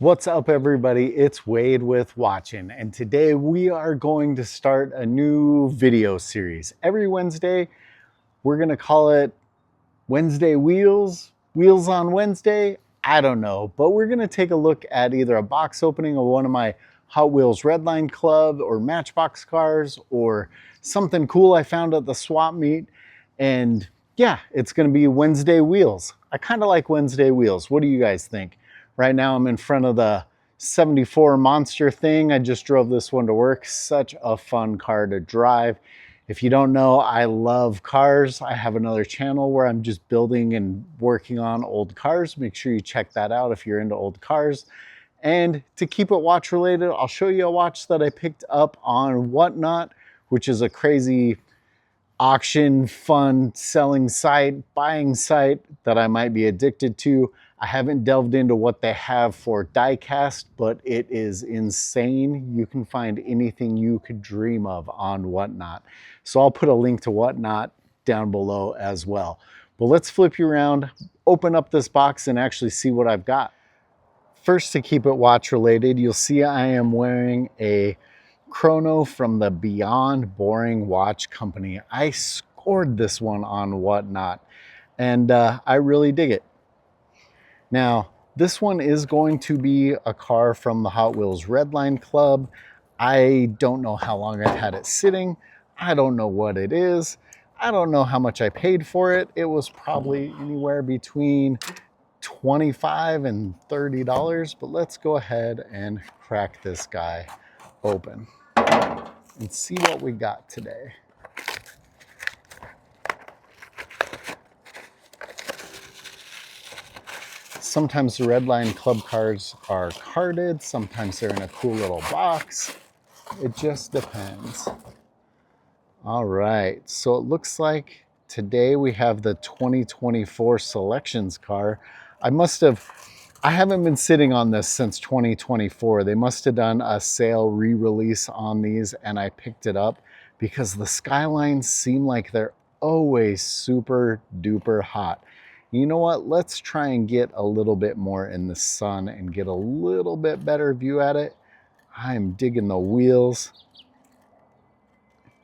What's up, everybody? It's Wade with Watchin, and today we are going to start a new video series. Every Wednesday, we're going to call it Wednesday Wheels, Wheels on Wednesday. I don't know, but we're going to take a look at either a box opening of one of my Hot Wheels Redline Club or Matchbox cars or something cool I found at the swap meet. And yeah, it's going to be Wednesday Wheels. I kind of like Wednesday Wheels. What do you guys think? Right now I'm in front of the 74 Monster thing. I just drove this one to work. Such a fun car to drive. If you don't know, I love cars. I have another channel where I'm just building and working on old cars. Make sure you check that out if you're into old cars. And to keep it watch related, I'll show you a watch that I picked up on Whatnot, which is a crazy auction, fun, selling site, buying site that I might be addicted to. I haven't delved into what they have for diecast, but it is insane. You can find anything you could dream of on Whatnot. So I'll put a link to Whatnot down below as well. But let's flip you around, open up this box and actually see what I've got. First, to keep it watch related, you'll see I am wearing a Chrono from the Beyond Boring Watch Company. I scored this one on Whatnot, and I really dig it. Now, this one is going to be a car from the Hot Wheels Redline Club. I don't know how long I've had it sitting. I don't know what it is. I don't know how much I paid for it. It was probably anywhere between $25 and $30, but let's go ahead and crack this guy open and see what we got today. Sometimes the Redline Club cars are carded, sometimes they're in a cool little box. It just depends. All right, so it looks like today we have the 2024 Electricianz car. I haven't been sitting on this since 2024. They must have done a sale re-release on these and I picked it up because the skylines seem like they're always super duper hot. You know what? Let's try and get a little bit more in the sun and get a little bit better view at it. I'm digging the wheels.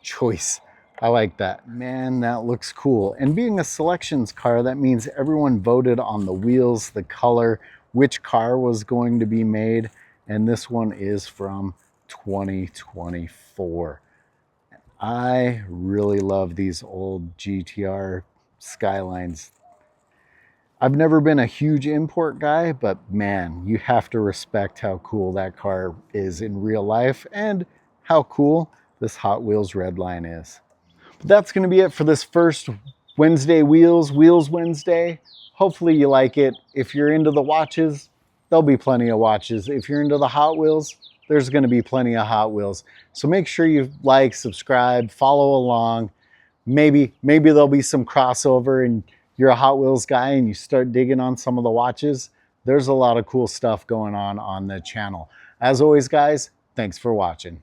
Choice. I like that. Man, that looks cool. And being a Electricianz car, that means everyone voted on the wheels, the color, which car was going to be made. And this one is from 2024. I really love these old GTR Skylines. I've never been a huge import guy, but man, you have to respect how cool that car is in real life and how cool this Hot Wheels Redline is. But that's going to be it for this first Wednesday Wheels Wednesday. Hopefully you like it. If you're into the watches, there'll be plenty of watches. If you're into the Hot Wheels, there's going to be plenty of Hot Wheels. So make sure you like, subscribe, follow along. Maybe there'll be some crossover and you're a Hot Wheels guy and you start digging on some of the watches. There's a lot of cool stuff going on the channel. As always, guys, thanks for watching.